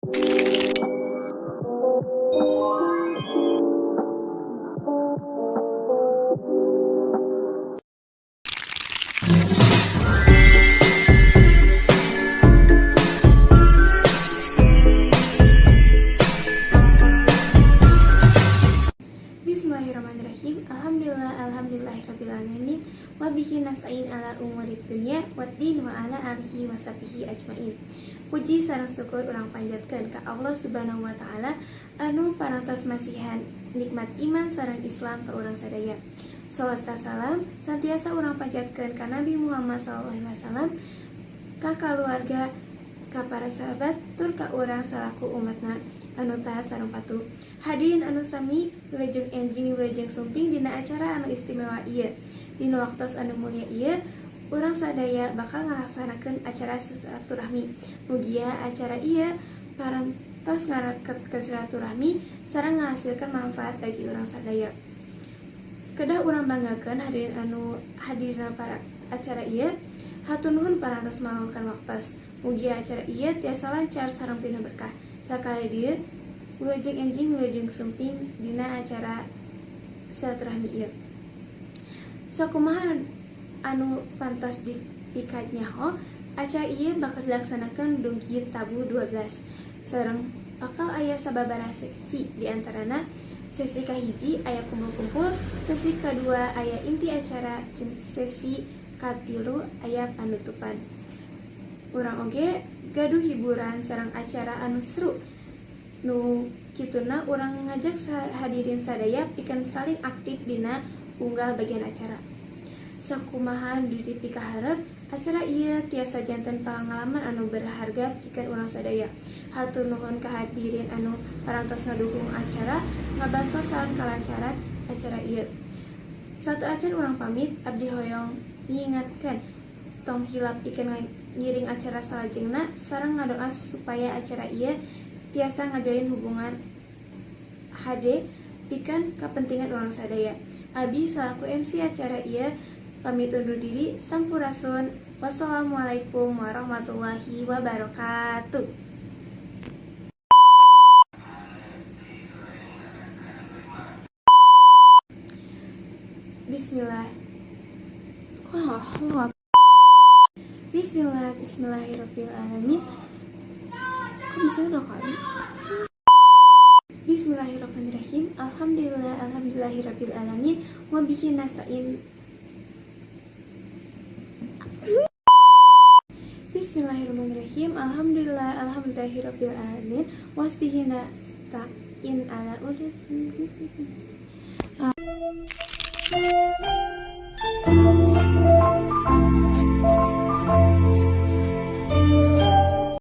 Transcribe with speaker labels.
Speaker 1: Bismillahirrahmanirrahim. Alhamdulillahirabbil alamin. Wa bihi nasta'in ala umurid dunya waddin wa ala alihi wa sahbihi ajmain. Puji sareng syukur urang panjatkeun ka Allah Subhanahu wa taala anu parantos masihan nikmat iman sareng Islam ka urang sadaya. Shalawat salam santiasa urang panjatkeun ka Nabi Muhammad sallallahu alaihi wasallam, ka keluarga, ka para sahabat, tur ka urang salaku umatna anu taat sareng patuh. Hadirin anu sami wilujeng enjing wilujeng sumping dina acara anu istimewa ieu. Dina waktos anu mulia ieu, urang sadaya bakal ngalaksanakeun acara silaturahmi. Mugia acara ieu parantos ngaraket ke silaturahmi sareng ngahasilkeun manfaat bagi urang sadaya. Kedah urang banggakeun hadirin anu hadirna para acara ieu. Hatur nuhun parantos malukan waktos. Mugia acara ieu tiasa lancar sareng pina berkah. Sakali dieu wilujeng enjing wilujeng sumping dina acara silaturahmi ieu. Sakumaha anu pantos dipikad nyaho, acara ieu bakal dilaksanakeun dungki tabu 12 sareng bakal aya sababaraha sesi di antarana sesi kahiji aya kumpul-kumpul, sesi kadua aya inti acara, sesi katilu aya panutupan. Urang oge gaduh hiburan sareng acara anu seru. Nu kituna urang ngajak hadirin sadaya pikeun saling aktif dina unggal bagian acara. Sakumaha dipikaharep acara ieu tiasa janten pangalaman anu berharga pikeun urang sadaya. Hatur nuhun ka hadirin anu parantos ngadukung acara, ngabantosan kalancaran acara ieu. Satu acan urang pamit, abdi hoyong ngingatkeun tong hilap pikeun ngiring acara salajengna sareng ngadoa supaya acara ieu tiasa ngajalin hubungan HD pikeun kepentingan orang sadaya. Abi selaku MC acara ieu pamit undur diri. Sampurasun. Wassalamualaikum warahmatullahi wabarakatuh. Bismillahirrahmanirrahim. Kok bisa dong kali? Bismillahirrahmanirrahim. Alhamdulillahirabbil alamin. Wa bihi nasta'in. Bismillahirrahmanirrahim. Alhamdulillahirabbil alamin. Wastihi nasta'in ala